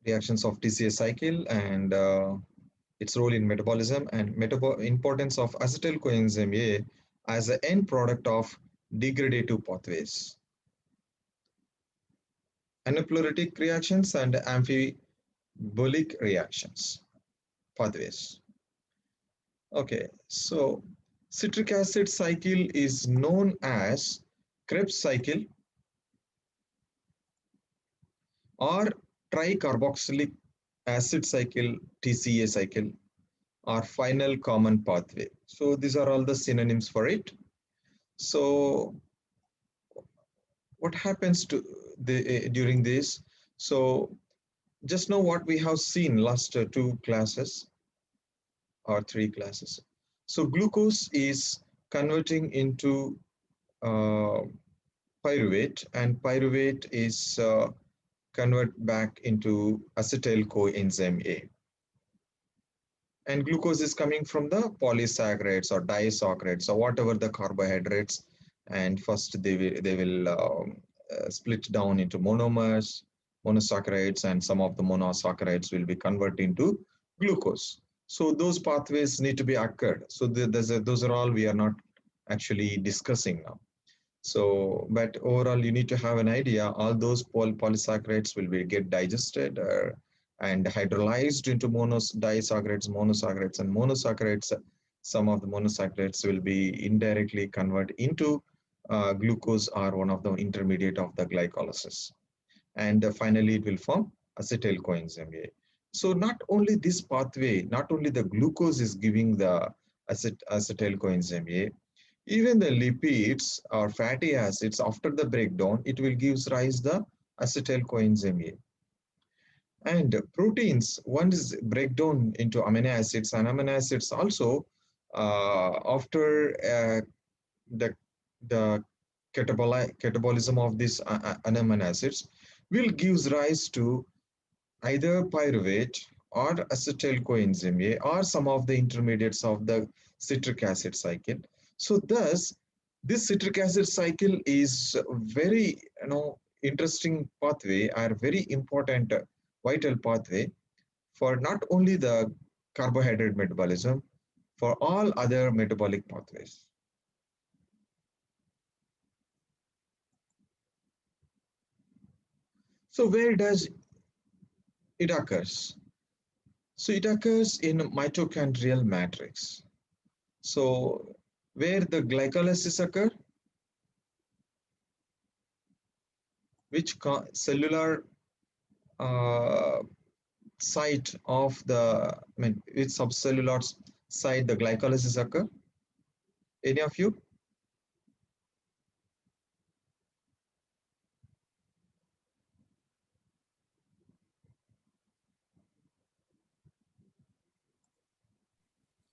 reactions of TCA cycle and its role in metabolism and importance of acetyl coenzyme A as an end product of degradative pathways, aneuploretic reactions and amphibolic reactions pathways. Okay, so citric acid cycle is known as Krebs cycle or tricarboxylic acid cycle, TCA cycle, or final common pathway. So these are all the synonyms for it. So what happens to during this? So just know what we have seen last two classes or three classes. So glucose is converting into uh, pyruvate, and pyruvate is convert back into acetyl coenzyme A. And glucose is coming from the polysaccharides or disaccharides or whatever the carbohydrates. And first they will split down into monomers, monosaccharides, and some of the monosaccharides will be converted into glucose. So those pathways need to be occurred. So those are all we are not actually discussing now. So, but overall, you need to have an idea. All those polysaccharides will be get digested and hydrolyzed into monosaccharides, and monosaccharides. Some of the monosaccharides will be indirectly converted into glucose or one of the intermediate of the glycolysis, and finally it will form acetyl coenzyme A. So not only this pathway, not only the glucose is giving the acetyl coenzyme A, even the lipids or fatty acids after the breakdown, it will give rise the acetyl coenzyme A. And proteins, once breakdown into amino acids, and amino acids also after the the catabolism of these amino acids will gives rise to either pyruvate or acetyl coenzyme A or some of the intermediates of the citric acid cycle. So thus, this citric acid cycle is very interesting pathway or very important vital pathway for not only the carbohydrate metabolism, for all other metabolic pathways. So where does it occurs? So it occurs in mitochondrial matrix. So where the glycolysis occur, which cellular uh, site of the, I mean, which subcellular site the glycolysis occur? Any of you?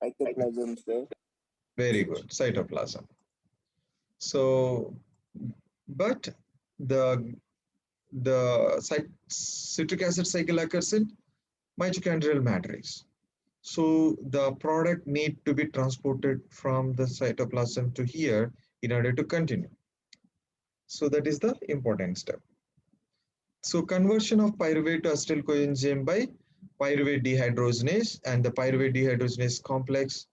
Cytoplasm, sir. Very good, cytoplasm. So, but the citric acid cycle occurs in mitochondrial matrix. So the product need to be transported from the cytoplasm to here in order to continue. So that is the important step. So conversion of pyruvate to acetyl coenzyme by pyruvate dehydrogenase, and the pyruvate dehydrogenase complex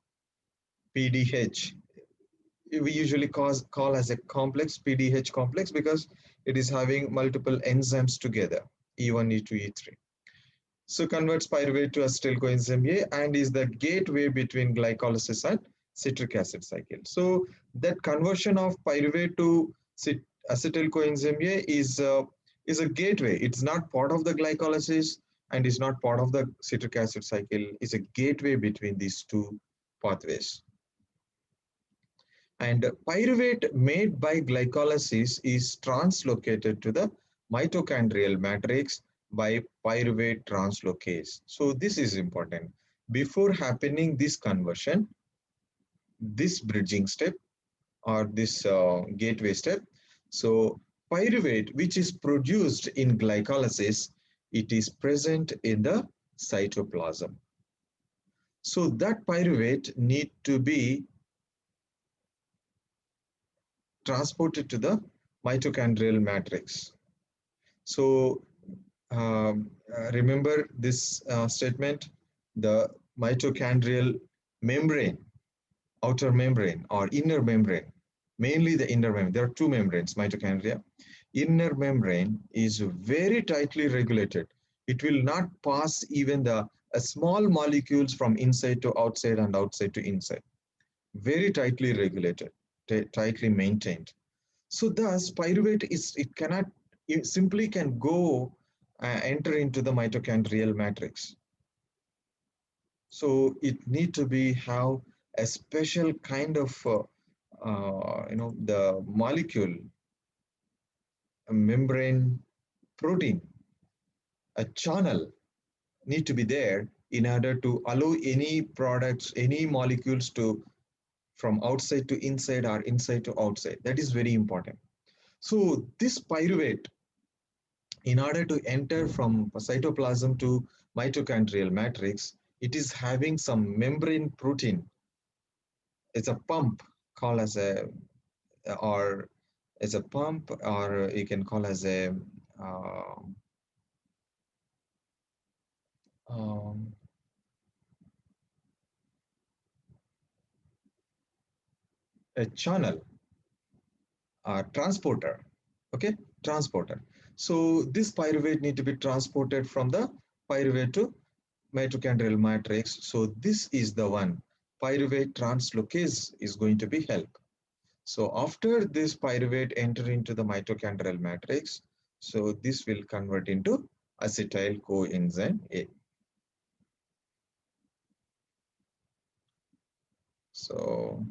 PDH. We usually call as a complex, PDH complex, because it is having multiple enzymes together, E1, E2, E3. So converts pyruvate to acetyl coenzyme A and is the gateway between glycolysis and citric acid cycle. So that conversion of pyruvate to acetyl coenzyme A is a gateway. It's not part of the glycolysis and is not part of the citric acid cycle. It's a gateway between these two pathways. And pyruvate made by glycolysis is translocated to the mitochondrial matrix by pyruvate translocase. So this is important. Before happening this conversion, this bridging step or this gateway step, so pyruvate, which is produced in glycolysis, it is present in the cytoplasm. So that pyruvate need to be transported to the mitochondrial matrix. So remember this statement, the mitochondrial membrane, outer membrane or inner membrane, mainly the inner membrane. There are two membranes, mitochondria. Inner membrane is very tightly regulated. It will not pass even the small molecules from inside to outside and outside to inside. Very tightly regulated, tightly maintained. So thus pyruvate is, it cannot, it simply can go enter into the mitochondrial matrix. So it need to be have a special kind of the molecule, a membrane protein, a channel need to be there in order to allow any products, any molecules to from outside to inside or inside to outside. That is very important. So this pyruvate, in order to enter from cytoplasm to mitochondrial matrix, it is having some membrane protein. It's a pump called as a, or it's a pump, or you can call as uh, um, a channel, transporter. Okay, transporter. So this pyruvate need to be transported from the pyruvate to mitochondrial matrix. So this is the one, pyruvate translocase is going to be help. So after this pyruvate enter into the mitochondrial matrix, so this will convert into acetyl coenzyme A. So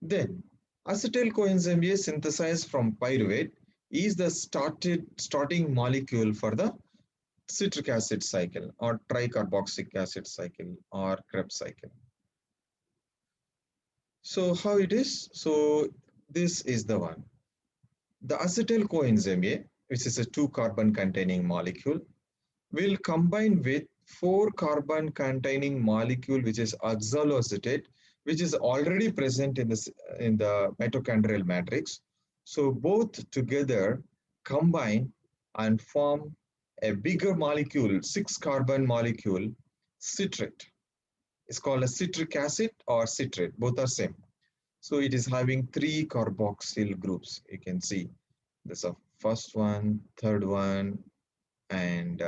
then acetyl coenzyme A synthesized from pyruvate is the starting molecule for the citric acid cycle or tricarboxylic acid cycle or Krebs cycle. So how it is? So this is the one. The acetyl coenzyme A, which is a 2-carbon containing molecule, will combine with 4-carbon containing molecule, which is oxaloacetate, which is already present in the mitochondrial matrix. So both together combine and form a bigger molecule, 6-carbon molecule, citrate. It's called a citric acid or citrate, both are same. So it is having 3 carboxyl groups. You can see this is first one, third one, and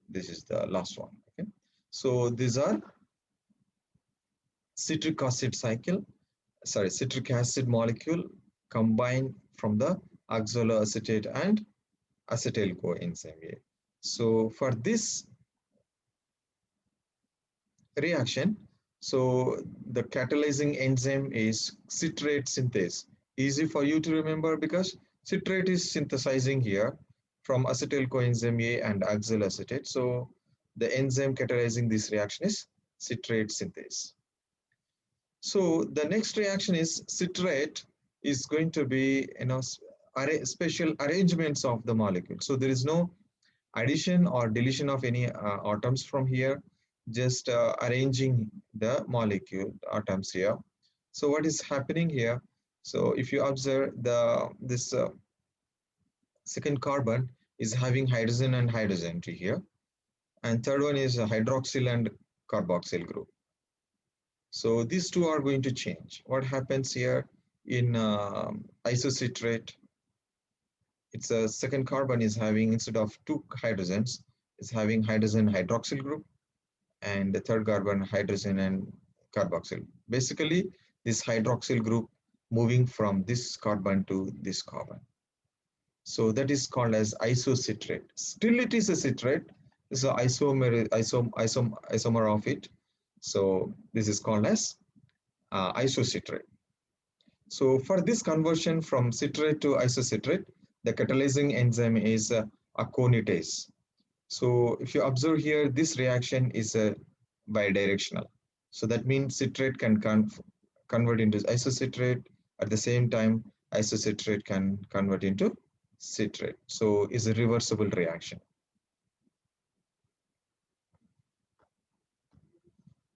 this is the last one. Okay, so these are citric acid cycle, sorry, citric acid molecule combined from the oxaloacetate and acetyl coenzyme A. So for this reaction, so the catalyzing enzyme is citrate synthase. Easy for you to remember because citrate is synthesizing here from acetyl coenzyme A and oxaloacetate. So the enzyme catalyzing this reaction is citrate synthase. So the next reaction is citrate is going to be, special arrangements of the molecule. So there is no addition or deletion of any atoms from here, just arranging the molecule atoms here. So what is happening here? So if you observe this second carbon is having hydrogen and hydrogen to here, and third one is a hydroxyl and carboxyl group. So these two are going to change. What happens here in isocitrate? It's a second carbon is having, instead of 2 hydrogens, is having hydrogen hydroxyl group, and the third carbon hydrogen and carboxyl. Basically, this hydroxyl group moving from this carbon to this carbon. So that is called as isocitrate. Still it is a citrate. This is an isomer of it. So this is called as isocitrate. So for this conversion from citrate to isocitrate, the catalyzing enzyme is aconitase. So if you observe here, this reaction is bidirectional. So that means citrate can convert into isocitrate. At the same time, isocitrate can convert into citrate. So it's a reversible reaction.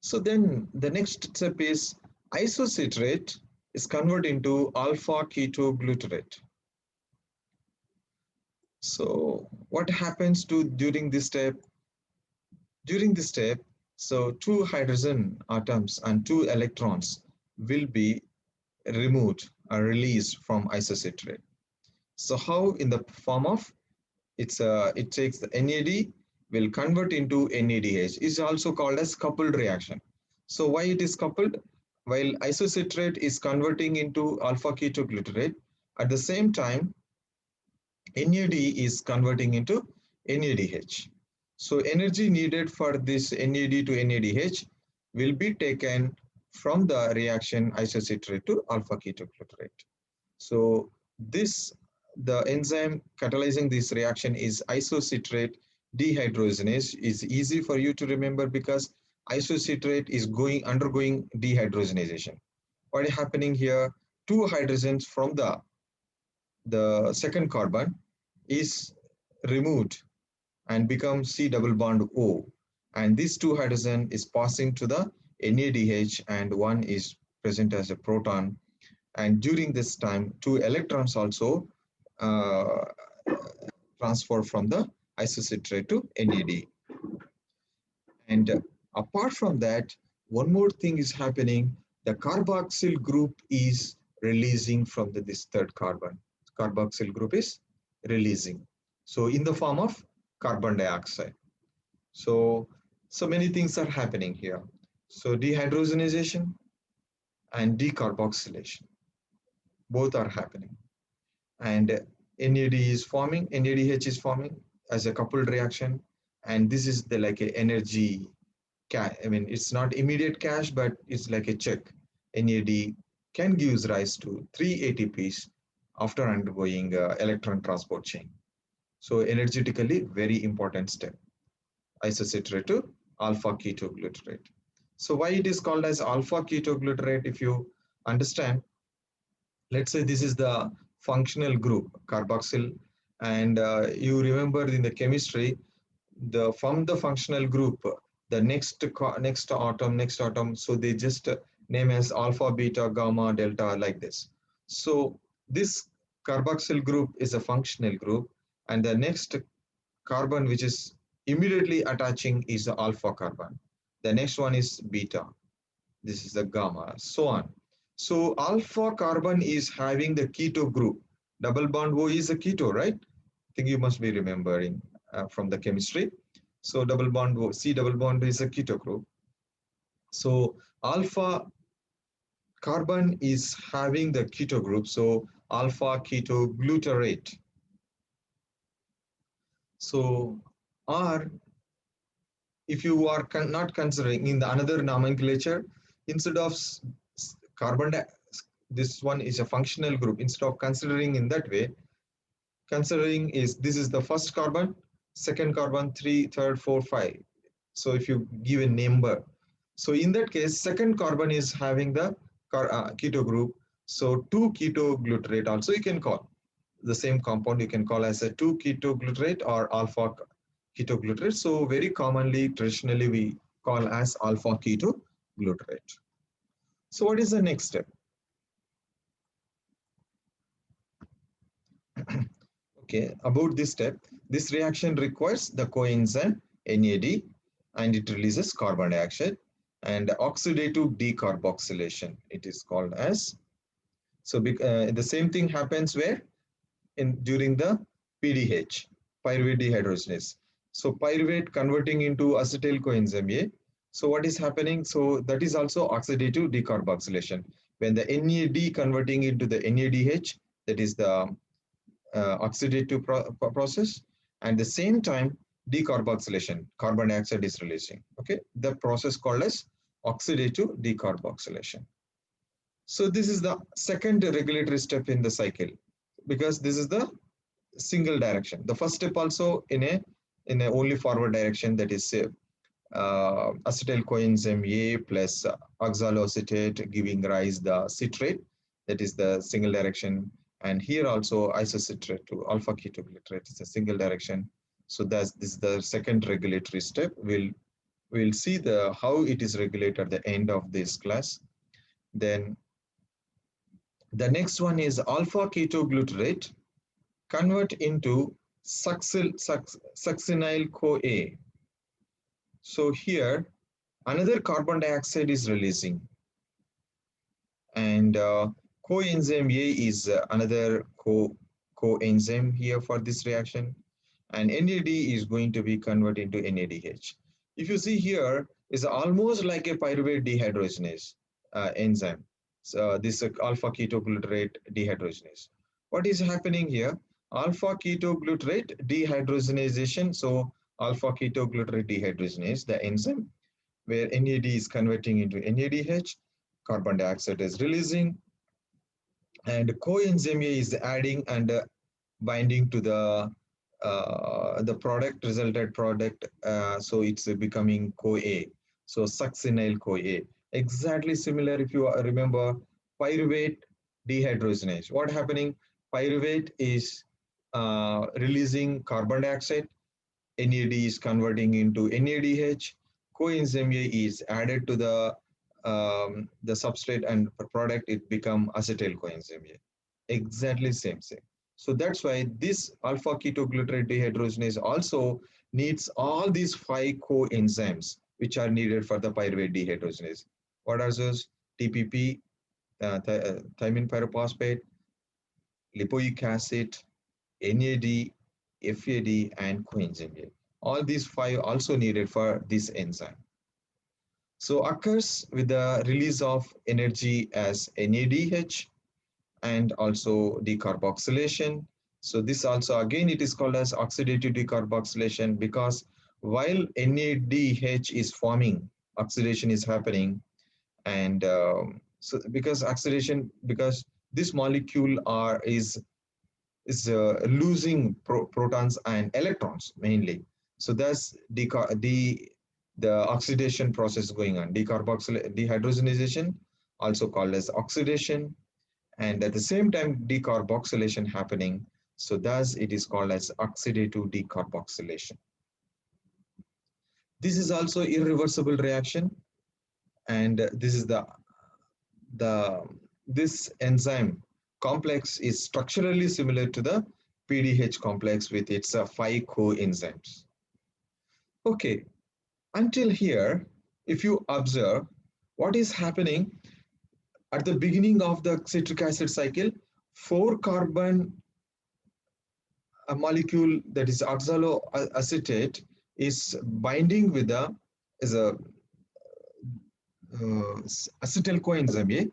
So then the next step is isocitrate is converted into alpha ketoglutarate. So what happens to during this step? During this step, so two hydrogen atoms and two electrons will be removed or released from isocitrate. So how? In the form of it takes the NAD, will convert into NADH. Is also called as coupled reaction. So why it is coupled? While isocitrate is converting into alpha ketoglutarate, at the same time NAD is converting into NADH. So energy needed for this NAD to NADH will be taken from the reaction isocitrate to alpha ketoglutarate. So this the enzyme catalyzing this reaction is isocitrate dehydrogenase. Is easy for you to remember because isocitrate is undergoing dehydrogenation. What is happening here? Two hydrogens from the second carbon is removed and becomes C double bond O, and these two hydrogen is passing to the NADH and one is present as a proton, and during this time two electrons also uh, transfer from the isocitrate to NAD. And apart from that, one more thing is happening. The carboxyl group is releasing from this third carbon. Carboxyl group is releasing. So in the form of carbon dioxide. So, so many things are happening here. So dehydrogenation and decarboxylation, both are happening. And NAD is forming, NADH is forming as a coupled reaction. And this is the like a energy cache. I mean, it's not immediate cache, but it's like a check. NAD can give rise to 3 ATPs after undergoing electron transport chain. So energetically, very important step. Isocitrate to alpha ketoglutarate. So why it is called as alpha ketoglutarate? If you understand, let's say this is the functional group carboxyl, and you remember in the chemistry, the from the functional group, the next atom, so they just name as alpha, beta, gamma, delta, like this. So this carboxyl group is a functional group, and the next carbon which is immediately attaching is the alpha carbon. The next one is beta. This is the gamma, so on. So alpha carbon is having the keto group. Double bond O is a keto, right? I think you must be remembering from the chemistry. So double bond O, C double bond is a keto group. So alpha carbon is having the keto group. So alpha keto glutarate. So or if you are not considering in the another nomenclature, instead of carbon, this one is a functional group. Instead of considering in that way, considering is this is the first carbon, second carbon, three, third, four, five. So if you give a number, so in that case, second carbon is having the keto group. So 2-keto-glutarate also you can call. The same compound you can call as a 2-keto-glutarate or alpha-keto-glutarate. So very commonly, traditionally, we call as alpha-keto-glutarate. So what is the next step? Okay, about this step, this reaction requires the coenzyme NAD and it releases carbon dioxide and oxidative decarboxylation. It is called as. So the same thing happens where during the PDH, pyruvate dehydrogenase. So pyruvate converting into acetyl coenzyme A. So what is happening? So that is also oxidative decarboxylation. When the NAD converting into the NADH, that is the oxidative process, and the same time decarboxylation, carbon dioxide is releasing. Okay, the process called as oxidative decarboxylation. So this is the second regulatory step in the cycle because this is the single direction. The first step also in a only forward direction, that is acetyl coenzyme A plus oxaloacetate giving rise the citrate, that is the single direction, and here also isocitrate to alpha ketoglutarate is a single direction. So that's this is the second regulatory step. We'll see the how it is regulated at the end of this class. Then the next one is alpha ketoglutarate convert into succinyl-CoA. So here another carbon dioxide is releasing, and coenzyme A is another coenzyme here for this reaction, and NAD is going to be converted into NADH. If you see here, is almost like a pyruvate dehydrogenase enzyme. So this alpha ketoglutarate dehydrogenase. What is happening here? Alpha ketoglutarate dehydrogenation. So alpha ketoglutarate dehydrogenase, the enzyme where NAD is converting into NADH, carbon dioxide is releasing, and coenzyme A is adding and binding to the product, resulted product, so it's becoming CoA, so succinyl CoA. Exactly similar, if you remember, pyruvate dehydrogenase. What happening? Pyruvate is releasing carbon dioxide, NAD is converting into NADH, coenzyme A is added to the substrate and product, it become acetyl coenzyme A. Exactly same. So that's why this alpha ketoglutarate dehydrogenase also needs all these 5 coenzymes which are needed for the pyruvate dehydrogenase. What are those? TPP, thymine pyrophosphate, lipoic acid, NAD, FAD, and coenzyme A. All these 5 also needed for this enzyme. So occurs with the release of energy as NADH and also decarboxylation. So this also again it is called as oxidative decarboxylation, because while NADH is forming, oxidation is happening, and so because oxidation, because this molecule is losing protons and electrons mainly. So that's the oxidation process going on. Dehydrogenation, also called as oxidation, and at the same time decarboxylation happening. So thus it is called as oxidative decarboxylation. This is also irreversible reaction, and this is the this enzyme complex is structurally similar to the PDH complex with its 5 coenzymes. Okay, until here, if you observe what is happening at the beginning of the citric acid cycle, 4 carbon molecule, that is oxaloacetate, is binding with a is a acetyl coenzyme A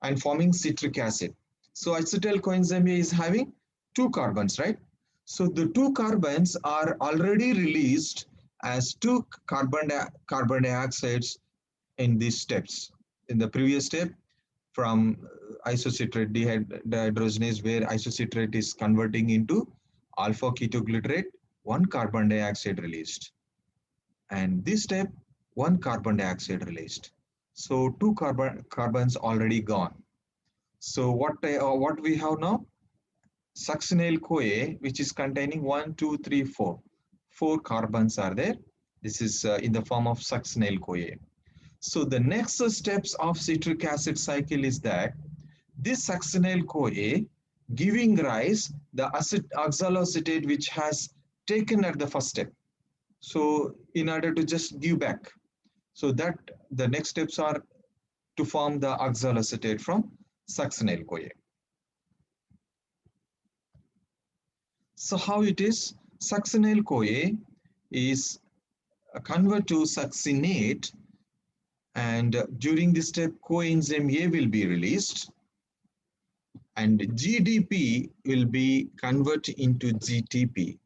and forming citric acid. So acetyl coenzyme A is having 2 carbons, right? So the 2 carbons are already released as 2 carbon dioxides in these steps. In the previous step, from isocitrate dehydrogenase, where isocitrate is converting into alpha ketoglutarate, 1 carbon dioxide released. And this step, 1 carbon dioxide released. So 2 carbons already gone. So what we have now? Succinyl CoA, which is containing 1, 2, 3, 4. 4 carbons are there. This is in the form of succinyl CoA. So the next steps of citric acid cycle is that this succinyl CoA giving rise the oxaloacetate which has taken at the first step. So in order to just give back, so that the next steps are to form the oxaloacetate from succinyl CoA. So how it is? Succinyl CoA is converted to succinate, and during this step coenzyme A will be released, and GDP will be converted into GTP.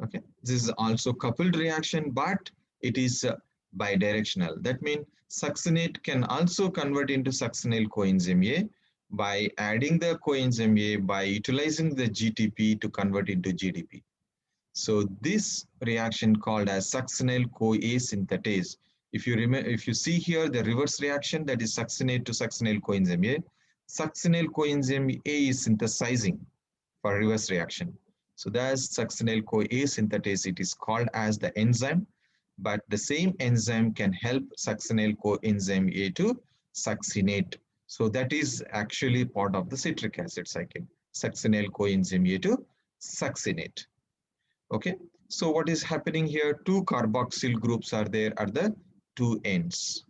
Okay, this is also coupled reaction, but it is bidirectional. That means succinate can also convert into succinyl coenzyme A by adding the coenzyme A by utilizing the GTP to convert into GDP. So this reaction called as succinyl CoA synthetase. If you remember, if you see here the reverse reaction, that is succinate to succinyl coenzyme A, succinyl coenzyme A is synthesizing for reverse reaction. So that's succinyl CoA synthetase. It is called as the enzyme, but the same enzyme can help succinyl coenzyme A to succinate. So that is actually part of the citric acid cycle. Succinyl coenzyme A to succinate. Okay, so what is happening here? Two carboxyl groups are there at the two ends.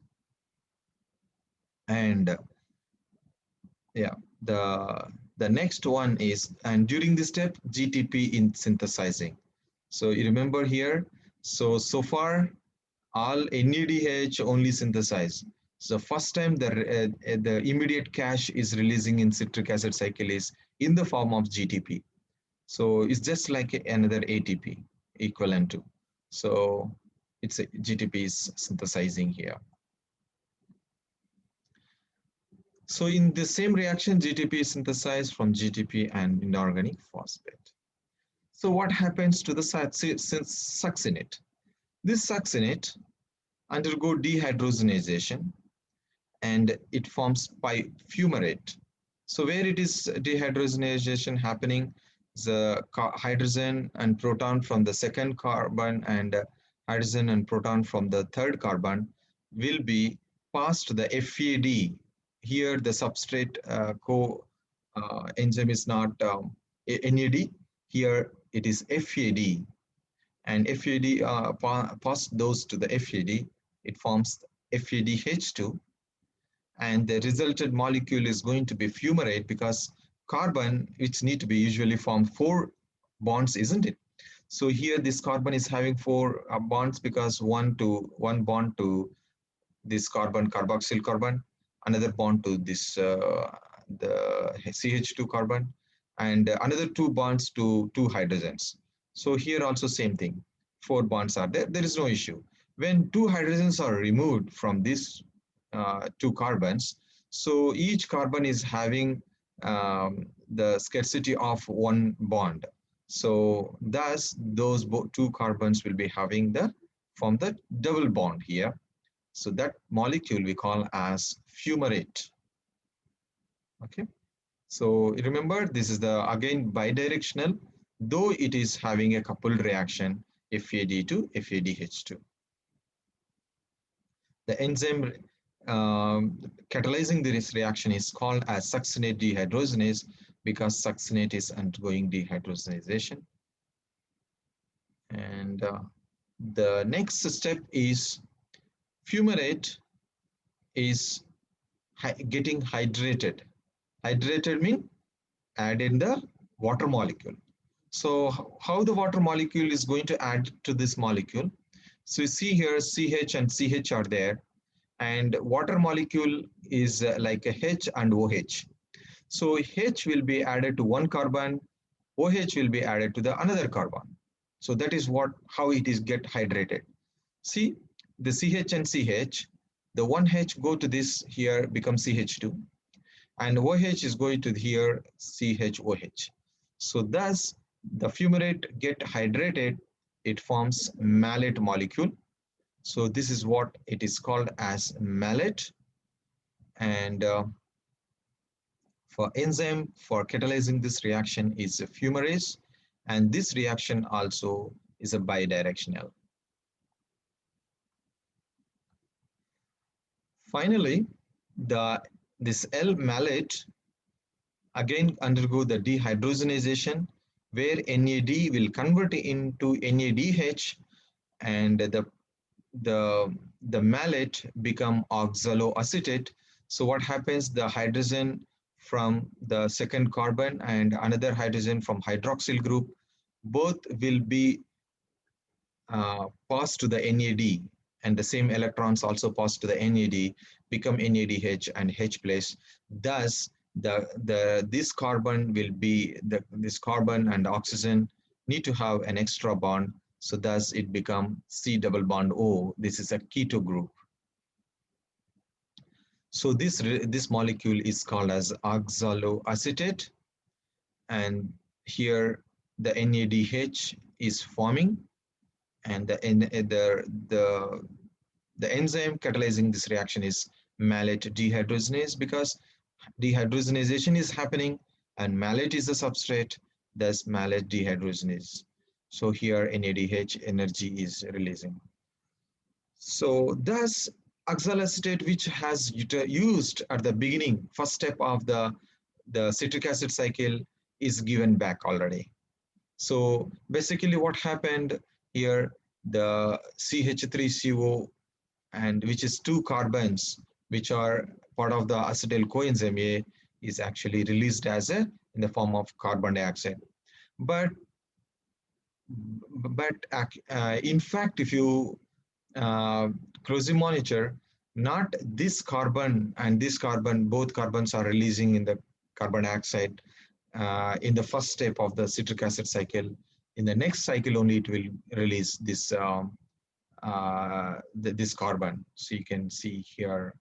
And yeah, the next one is, and during this step, GTP in synthesizing. So you remember here, so far all NADH only synthesize. So first time the immediate cache is releasing in citric acid cycle is in the form of GTP. So it's just like another ATP equivalent to. So it's a, GTP is synthesizing here. So in the same reaction, GTP is synthesized from GTP and inorganic phosphate. So what happens to the succinate? This succinate undergo dehydrogenation and it forms fumarate. So where it is dehydrogenation happening, the hydrogen and proton from the second carbon and hydrogen and proton from the third carbon will be passed to the FAD. Here the substrate enzyme is not NAD. Here it is FAD, and FAD pass those to the FAD. It forms FADH2, and the resulted molecule is going to be fumarate because carbon, which need to be usually form four bonds, isn't it? So here this carbon is having four bonds because one bond to this carbon, carboxyl carbon, another bond to this the CH2 carbon, and another two bonds to two hydrogens. So here also same thing, four bonds are there. There is no issue. When two hydrogens are removed from these two carbons, so each carbon is having the scarcity of one bond. So thus those two carbons will be having the form the double bond here. So that molecule we call as fumarate. Okay. So remember, this is the again bidirectional, though it is having a coupled reaction FAD to FADH2. The enzyme catalyzing this reaction is called as succinate dehydrogenase because succinate is undergoing dehydrogenation. And the next step is fumarate is getting hydrated. Hydrated means add in the water molecule. So how the water molecule is going to add to this molecule? So you see here CH and CH are there, and water molecule is like a H and OH. So H will be added to one carbon, OH will be added to the another carbon. So that is how it is get hydrated. See the CH and CH, the one H go to this here become CH2, and OH is going to here CHOH. So thus the fumarate get hydrated, it forms malate molecule. So this is what it is called as malate. And for enzyme for catalyzing this reaction is a fumarase, and this reaction also is a bidirectional. Finally, this L-malate again undergo the dehydrogenation where NAD will convert into NADH, and the malate become oxaloacetate. So what happens, the hydrogen from the second carbon and another hydrogen from hydroxyl group both will be passed to the NAD, and the same electrons also pass to the NAD, become NADH and H place. Thus this carbon will be this carbon and oxygen need to have an extra bond, so thus it become C double bond O. This is a keto group. So this molecule is called as oxaloacetate, and here the NADH is forming, and the enzyme catalyzing this reaction is malate dehydrogenase because dehydrogenation is happening and malate is the substrate, thus malate dehydrogenase. So here NADH energy is releasing. So thus oxaloacetate, which has used at the beginning, first step of the citric acid cycle, is given back already. So basically what happened here, the CH3CO, and which is two carbons which are part of the acetyl coenzyme A, is actually released as a in the form of carbon dioxide. But in fact, if you closely monitor, not this carbon and this carbon, both carbons are releasing in the carbon dioxide in the first step of the citric acid cycle. In the next cycle only it will release this this carbon. So you can see here,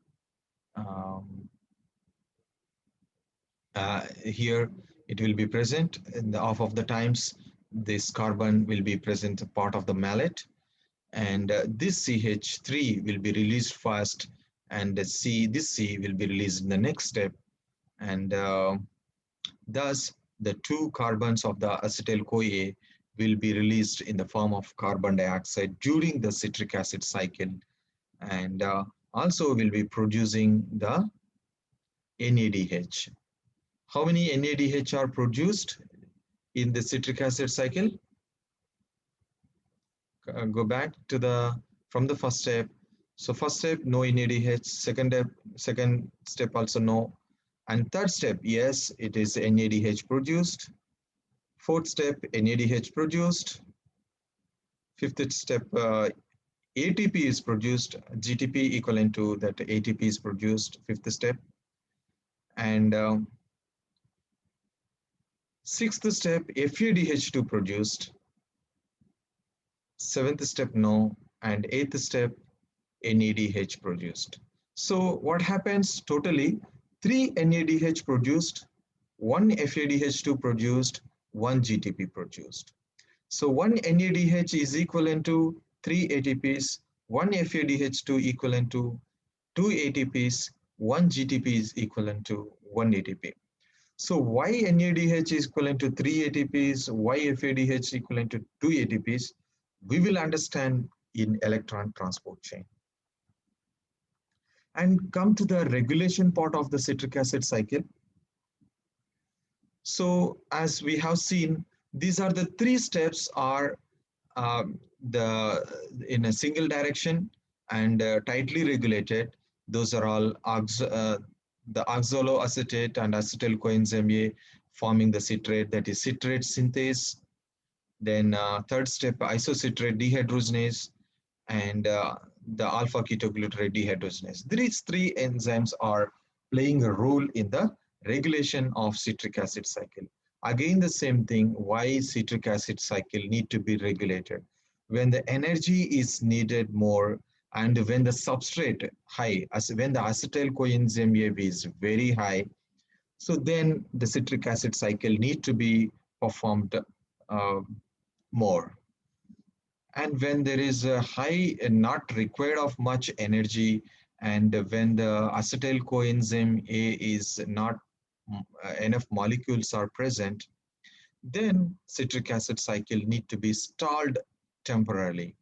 here it will be present in the half of the times. This carbon will be present part of the mallet, and this CH3 will be released first, and this C will be released in the next step, and thus the two carbons of the acetyl CoA will be released in the form of carbon dioxide during the citric acid cycle, and also will be producing the NADH. How many NADH are produced in the citric acid cycle? Go back to the from the first step. So first step, no NADH. Second step also no. And third step, yes, it is NADH produced. Fourth step, NADH produced. Fifth step, ATP is produced. GTP equivalent to that ATP is produced. Fifth step. And sixth step, FADH2 produced. Seventh step, no. And eighth step, NADH produced. So what happens totally? 3 NADH produced, 1 FADH2 produced, 1 GTP produced. So 1 NADH is equivalent to 3 ATPs, 1 FADH2 equivalent to 2 ATPs, 1 GTP is equivalent to 1 ATP. So why NADH is equivalent to 3 ATPs, why FADH is equivalent to 2 ATPs, we will understand in electron transport chain. And come to the regulation part of the citric acid cycle. So as we have seen, these are the three steps are in a single direction and tightly regulated. Those are all the oxaloacetate and acetyl coenzyme A forming the citrate, that is citrate synthase. Then third step, isocitrate dehydrogenase, and the alpha ketoglutarate dehydrogenase. These three enzymes are playing a role in the regulation of citric acid cycle. Again, the same thing, why citric acid cycle need to be regulated. When the energy is needed more and when the substrate high, as when the acetyl coenzyme A is very high, so then the citric acid cycle need to be performed more. And when there is a high and not required of much energy, and when the acetyl coenzyme A is not enough molecules are present, then citric acid cycle need to be stalled temporarily.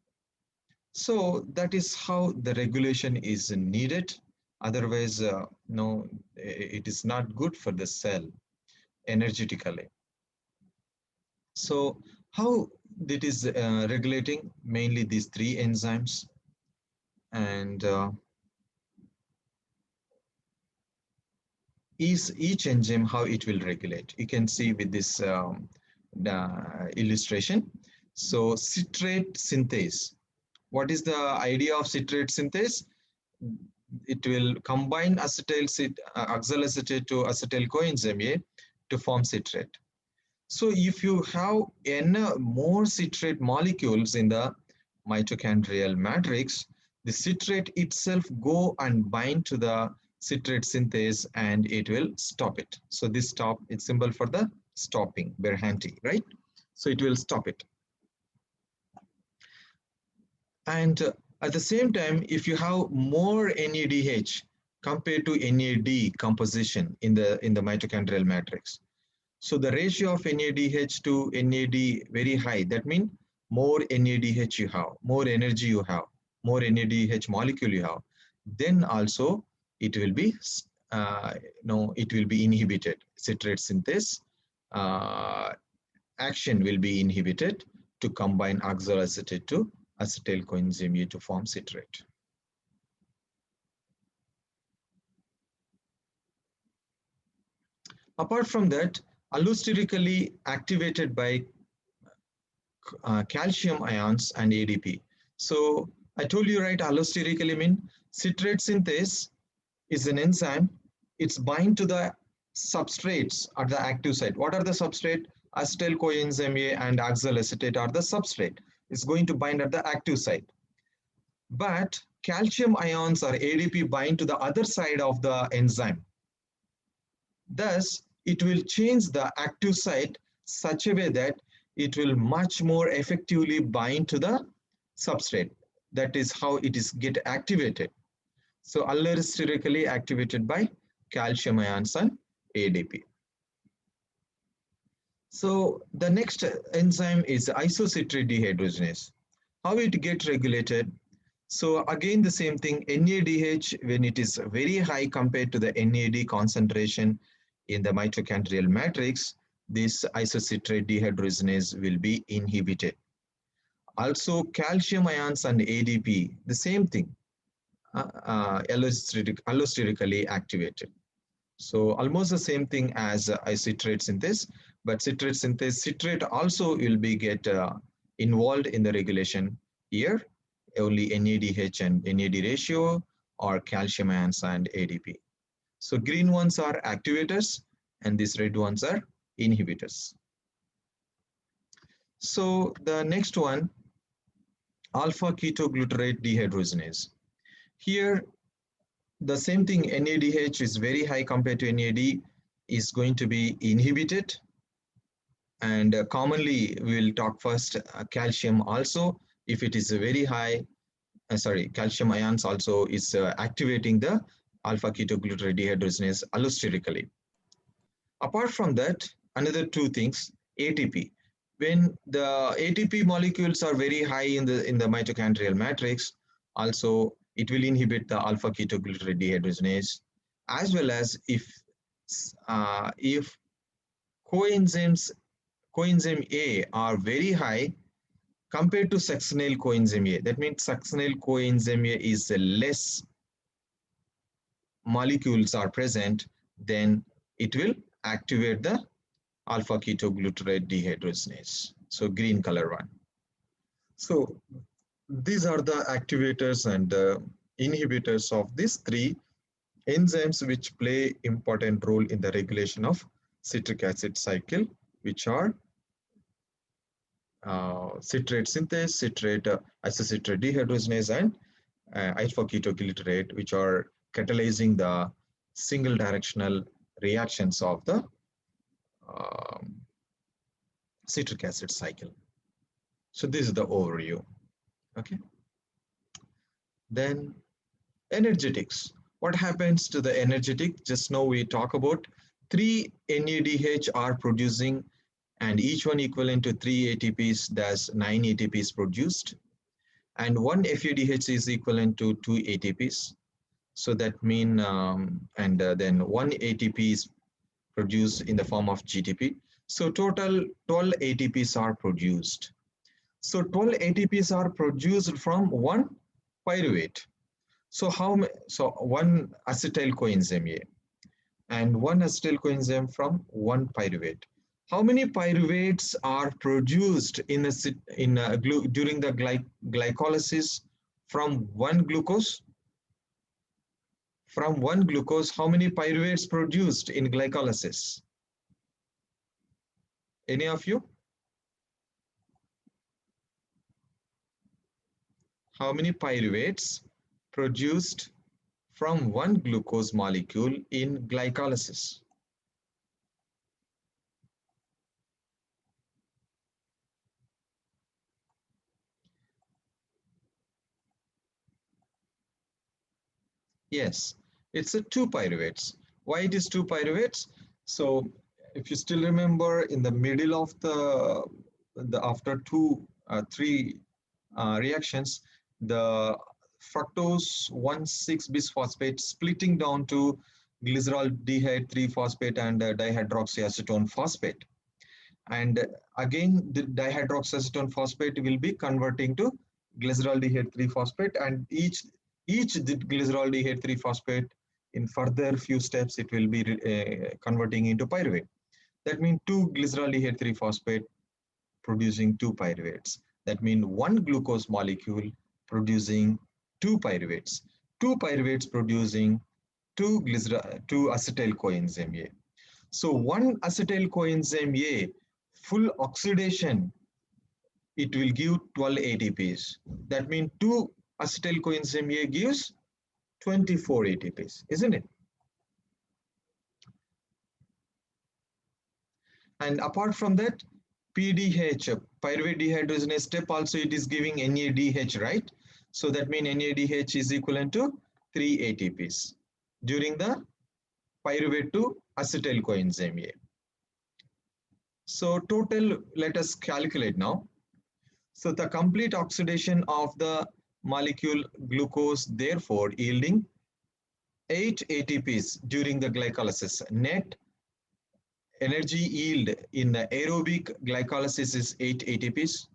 So that is how the regulation is needed. Otherwise, no, it is not good for the cell energetically. So how it is regulating? Mainly these three enzymes, and each enzyme how it will regulate. You can see with this illustration. So citrate synthase. What is the idea of citrate synthase? It will combine oxaloacetate to acetyl coenzyme A to form citrate. So if you have n more citrate molecules in the mitochondrial matrix, the citrate itself go and bind to the citrate synthase and it will stop it. So this stop is symbol for the stopping, Berhanti, right? So it will stop it. And at the same time, if you have more NADH compared to NAD composition in the mitochondrial matrix, so the ratio of NADH to NAD very high. That means more NADH you have, more energy you have, more NADH molecule you have. Then also it will be it will be inhibited, citrate synthase, action will be inhibited to combine oxaloacetate to acetyl coenzyme A to form citrate. Apart from that, allosterically activated by calcium ions and ADP. So I told you, right, allosterically mean citrate synthase is an enzyme. It's bind to the substrates at the active site. What are the substrate? Acetyl coenzyme A and oxaloacetate are the substrate. It's going to bind at the active site. But calcium ions or ADP bind to the other side of the enzyme. Thus, it will change the active site such a way that it will much more effectively bind to the substrate. That is how it is get activated. So allosterically activated by calcium ions and ADP. So the next enzyme is isocitrate dehydrogenase. How it gets regulated? So again the same thing, NADH, when it is very high compared to the NAD concentration in the mitochondrial matrix, this isocitrate dehydrogenase will be inhibited. Also calcium ions and ADP, the same thing, allosterically activated. So almost the same thing as citrate synthase, but citrate also will be get involved in the regulation here, only NADH and NAD ratio or calcium ions and ADP. So green ones are activators and these red ones are inhibitors. So the next one, alpha ketoglutarate dehydrogenase. Here the same thing, NADH is very high compared to NAD, is going to be inhibited. And commonly we will talk first calcium also, if it is very high, calcium ions also is activating the alpha ketoglutarate dehydrogenase allosterically. Apart from that, another two things, ATP. When the ATP molecules are very high in the mitochondrial matrix, also it will inhibit the alpha ketoglutarate dehydrogenase, as well as if coenzyme A are very high compared to succinyl coenzyme A. That means succinyl coenzyme A is less molecules are present, then it will activate the alpha ketoglutarate dehydrogenase. So green color one. So these are the activators and inhibitors of these three enzymes which play important role in the regulation of citric acid cycle, which are citrate synthase, isocitrate dehydrogenase, and alpha ketoglutarate, which are catalyzing the single directional reactions of the citric acid cycle. So this is the overview. Okay. Then energetics. What happens to the energetic? Just now we talk about 3 NADH are producing, and each one equivalent to 3 ATPs, that's 9 ATPs produced, and 1 FADH is equivalent to 2 ATPs. So that means, then 1 ATP is produced in the form of GTP. So total 12 ATPs are produced. So 12 ATPs are produced from 1 pyruvate. So one acetyl coenzyme A and 1 acetyl coenzyme from 1 pyruvate. How many pyruvates are produced during the glycolysis from 1 glucose? From 1 glucose, how many pyruvates produced in glycolysis? Any of you? How many pyruvates produced from 1 glucose molecule in glycolysis? Yes, it's a 2 pyruvates. Why it is 2 pyruvates? So if you still remember, in the middle of the after 3 reactions, the fructose 1,6-bisphosphate splitting down to glyceraldehyde 3-phosphate and dihydroxyacetone phosphate. And again, the dihydroxyacetone phosphate will be converting to glyceraldehyde 3 phosphate, and each glyceraldehyde 3 phosphate in further few steps it will be converting into pyruvate. That means 2 glyceraldehyde 3 phosphate producing 2 pyruvates. That means one glucose molecule producing 2 pyruvates. 2 pyruvates producing 2 acetyl coenzyme A. So one acetyl coenzyme A full oxidation, it will give 12 ATPs. That means 2 acetyl coenzyme A gives 24 ATPs, isn't it? And apart from that, PDH, pyruvate dehydrogenase step, also it is giving NADH, right? So that means NADH is equivalent to 3 ATPs during the pyruvate to acetyl coenzyme A. So total, let us calculate now. So the complete oxidation of the molecule glucose, therefore yielding 8 ATPs during the glycolysis. Net energy yield in the aerobic glycolysis is 8 ATPs.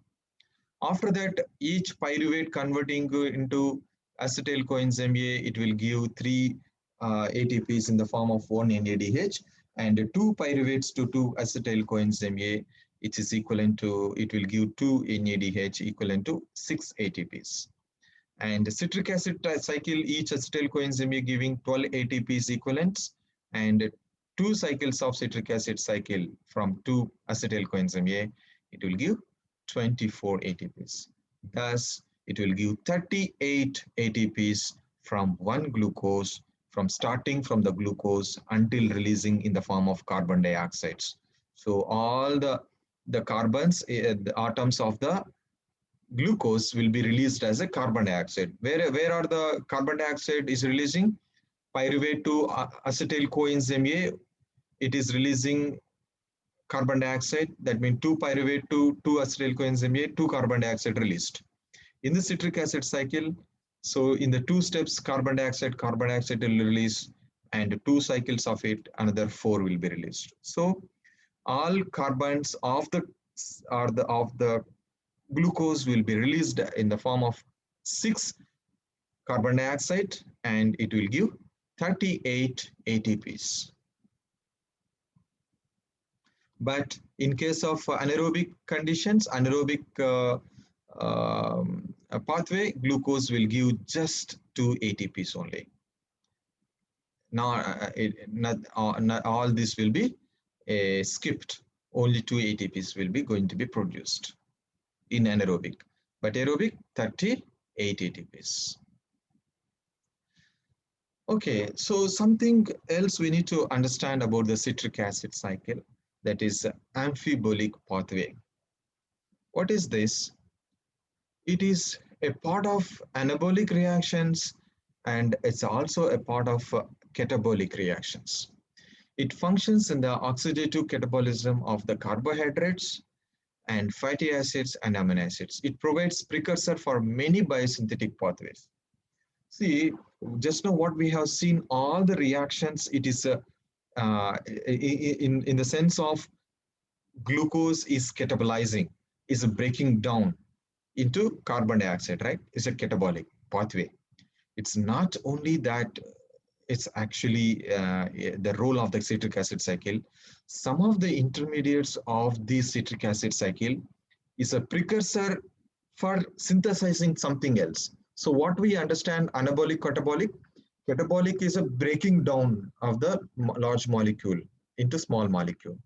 After that, each pyruvate converting into acetyl coenzyme A, it will give 3 ATPs in the form of 1 NADH, and 2 pyruvates to 2 acetyl coenzyme A, it is equivalent to, it will give 2 NADH equivalent to 6 ATPs. And citric acid cycle, each acetyl coenzyme A giving 12 ATPs equivalents, and 2 cycles of citric acid cycle from 2 acetyl coenzyme A, it will give 24 ATPs. Thus, it will give 38 ATPs from one glucose, from starting from the glucose until releasing in the form of carbon dioxides. So all the carbons, the atoms of the glucose will be released as a carbon dioxide. Where are the carbon dioxide is releasing? Pyruvate to acetyl coenzyme A, it is releasing carbon dioxide. That means 2 pyruvate to 2 acetyl coenzyme A, 2 carbon dioxide released. In the citric acid cycle, so in the 2 steps, carbon dioxide will release, and 2 cycles of it, another 4 will be released. So all carbons of the glucose will be released in the form of 6 carbon dioxide, and it will give 38 ATPs. But in case of anaerobic conditions, anaerobic pathway, glucose will give just 2 ATPs only. Now, not all this will be skipped. Only 2 ATPs will be going to be produced in anaerobic. But aerobic, 38 ATPs. Okay, so something else we need to understand about the citric acid cycle, that is amphibolic pathway. What is this? It is a part of anabolic reactions, and it's also a part of catabolic reactions. It functions in the oxidative catabolism of the carbohydrates and fatty acids and amino acids. It provides precursor for many biosynthetic pathways. See, just now what we have seen, all the reactions, it is in the sense of glucose is catabolizing, is breaking down into carbon dioxide, right? It's a catabolic pathway. It's not only that, it's actually the role of the citric acid cycle. Some of the intermediates of the citric acid cycle is a precursor for synthesizing something else. So what we understand, anabolic, catabolic. Catabolic is a breaking down of the large molecule into small molecule.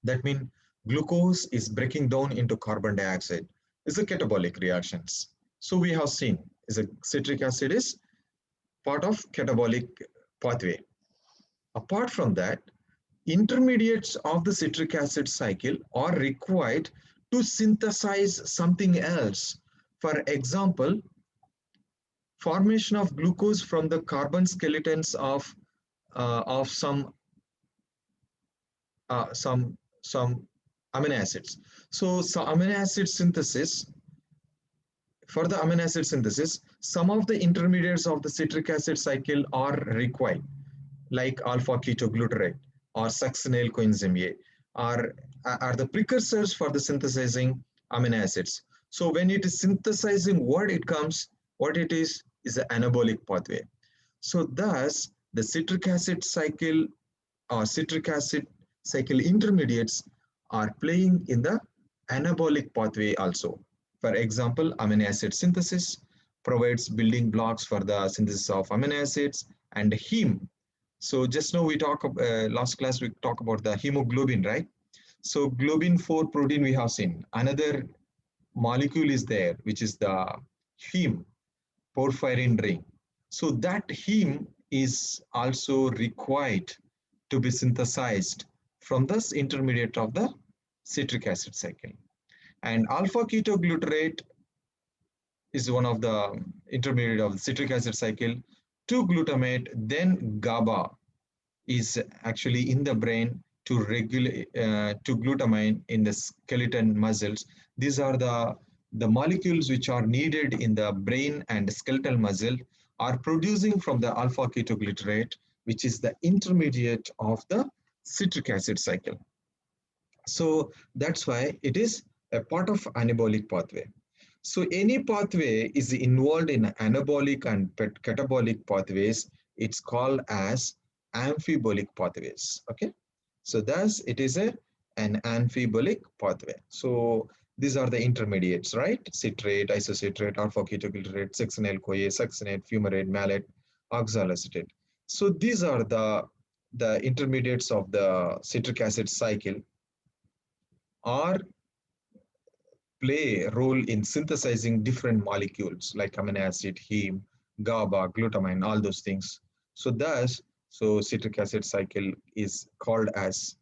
That means glucose is breaking down into carbon dioxide. It's a catabolic reactions. So we have seen is a citric acid is part of catabolic pathway. Apart from that, intermediates of the citric acid cycle are required to synthesize something else. For example, formation of glucose from the carbon skeletons of some amino acids. So amino acid synthesis, for the amino acid synthesis, some of the intermediates of the citric acid cycle are required, like alpha ketoglutarate or succinyl coenzyme A, or are the precursors for the synthesizing amino acids. So when it is synthesizing, what it is an anabolic pathway. So thus, the citric acid cycle or citric acid cycle intermediates are playing in the anabolic pathway also. For example, amino acid synthesis provides building blocks for the synthesis of amino acids and heme. So just now we talk last class we talk about the hemoglobin, right? So globin 4 protein we have seen. Another molecule is there, which is the heme, porphyrin ring. So that heme is also required to be synthesized from this intermediate of the citric acid cycle. And alpha ketoglutarate is one of the intermediate of the citric acid cycle. 2-glutamate, then GABA is actually in the brain to regulate to glutamine in the skeleton muscles. These are the molecules which are needed in the brain and skeletal muscle are producing from the alpha ketoglutarate, which is the intermediate of the citric acid cycle. So that's why it is a part of anabolic pathway. So any pathway is involved in anabolic and catabolic pathways. It's called as amphibolic pathways. Okay. So thus it is an amphibolic pathway. So these are the intermediates, right? Citrate, isocitrate, alpha ketoglutarate, succinyl-CoA, succinate, fumarate, malate, oxaloacetate. So these are the intermediates of the citric acid cycle are play a role in synthesizing different molecules like amino acid, heme, GABA, glutamine, all those things. So thus, so citric acid cycle is called as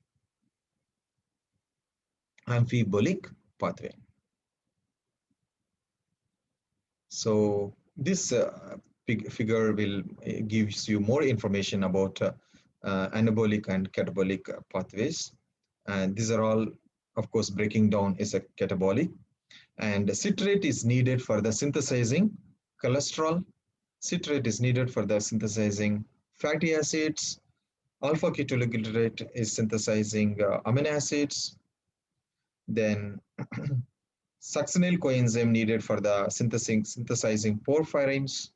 amphibolic pathway. So this figure will gives you more information about anabolic and catabolic pathways. And these are all, of course, breaking down is a catabolic. And citrate is needed for the synthesizing cholesterol. Citrate is needed for the synthesizing fatty acids. Alpha ketoglutarate is synthesizing amino acids. Then succinyl coenzyme needed for the synthesizing porphyrins.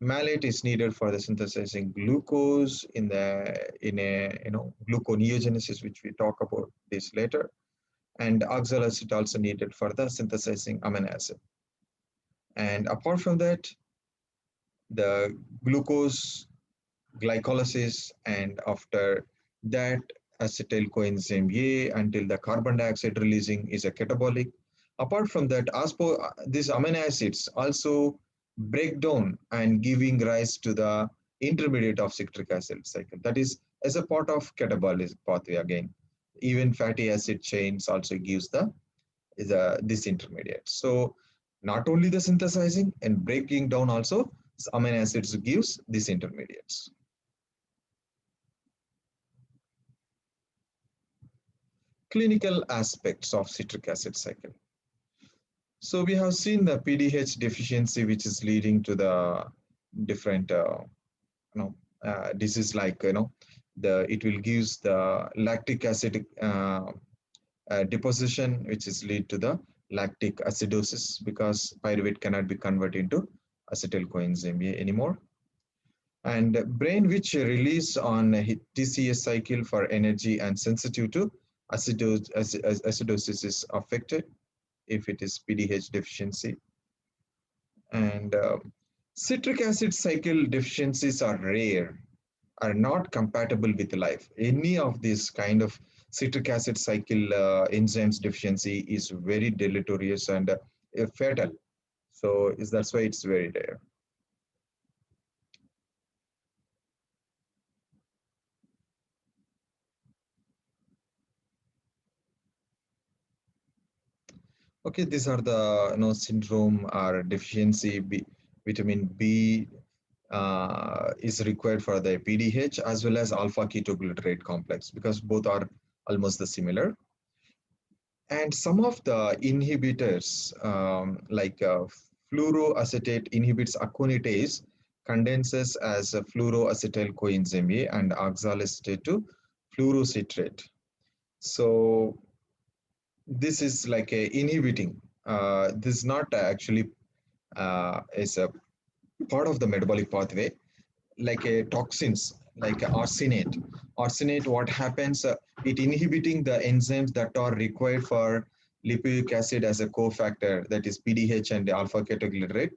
Malate is needed for the synthesizing glucose in a gluconeogenesis, which we talk about this later. And oxaloacetate also needed for the synthesizing amino acid. And apart from that, the glucose glycolysis, and after that acetyl coenzyme A until the carbon dioxide releasing is a catabolic. Apart from that, these amino acids also break down and giving rise to the intermediate of citric acid cycle. That is as a part of catabolic pathway again. Even fatty acid chains also gives this intermediate. So not only the synthesizing and breaking down also amino acids gives these intermediates. Clinical aspects of citric acid cycle. So we have seen the PDH deficiency, which is leading to the different disease like it will gives the lactic acid deposition, which is lead to the lactic acidosis because pyruvate cannot be converted into acetyl coenzyme A anymore. And brain which release on TCA cycle for energy and sensitive to acidosis is affected if it is PDH deficiency. And citric acid cycle deficiencies are rare, are not compatible with life. Any of this kind of citric acid cycle enzymes deficiency is very deleterious and fatal. So that's why it's very rare. Okay, these are the syndrome or deficiency. Vitamin B is required for the PDH as well as alpha ketoglutarate complex because both are almost the similar. And some of the inhibitors like fluoroacetate inhibits aconitase, condenses as a fluoroacetyl coenzyme A and oxaloacetate to fluorocitrate. So this is like a inhibiting. This is not actually is a part of the metabolic pathway, like a toxins, like a arsenate. Arsenate, what happens? It inhibiting the enzymes that are required for lipoic acid as a cofactor, that is PDH and alpha ketoglutarate,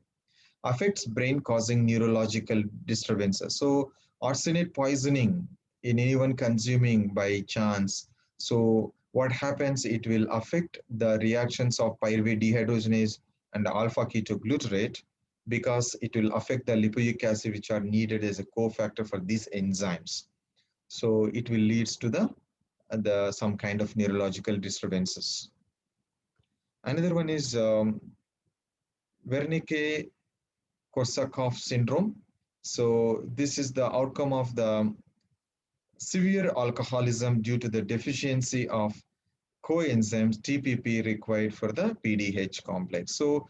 affects brain, causing neurological disturbances. So arsenate poisoning in anyone consuming by chance. So what happens? It will affect the reactions of pyruvate dehydrogenase and alpha ketoglutarate, because it will affect the lipoic acid which are needed as a cofactor for these enzymes. So it will leads to the some kind of neurological disturbances. Another one is Wernicke Korsakoff syndrome. So this is the outcome of the severe alcoholism due to the deficiency of coenzymes TPP required for the PDH complex. So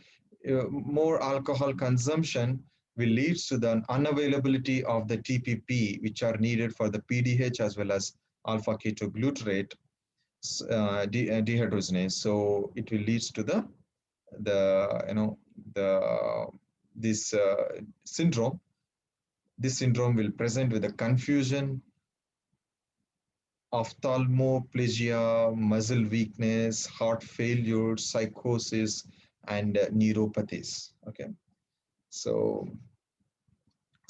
more alcohol consumption will lead to the unavailability of the TPP, which are needed for the PDH as well as alpha ketoglutarate dehydrogenase. So it will lead to the the this syndrome. This syndrome will present with a confusion, ophthalmoplegia, muscle weakness, heart failure, psychosis, and neuropathies. Okay, so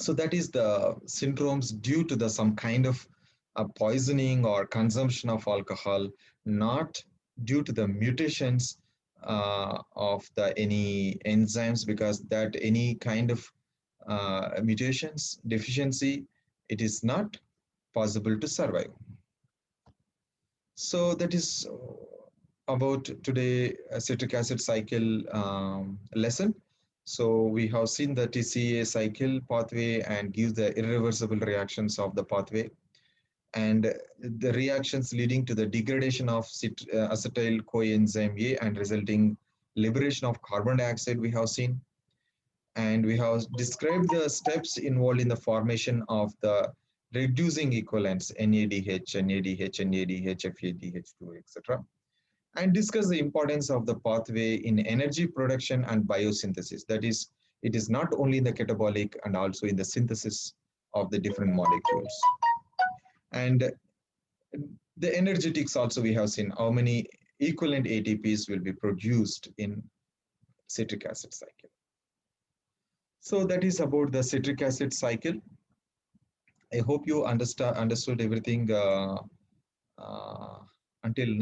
that is the syndromes due to the some kind of poisoning or consumption of alcohol, not due to the mutations of the any enzymes, because that any kind of mutations deficiency, it is not possible to survive. So that is about today citric acid cycle lesson. So we have seen the TCA cycle pathway and gives the irreversible reactions of the pathway, and the reactions leading to the degradation of acetyl coenzyme A and resulting liberation of carbon dioxide we have seen. And we have described the steps involved in the formation of the reducing equivalents NADH, NADH, NADH, FADH2, etc., and discuss the importance of the pathway in energy production and biosynthesis. That is, it is not only in the catabolic and also in the synthesis of the different molecules. And the energetics also we have seen how many equivalent ATPs will be produced in citric acid cycle. So that is about the citric acid cycle. I hope you understood everything uh, until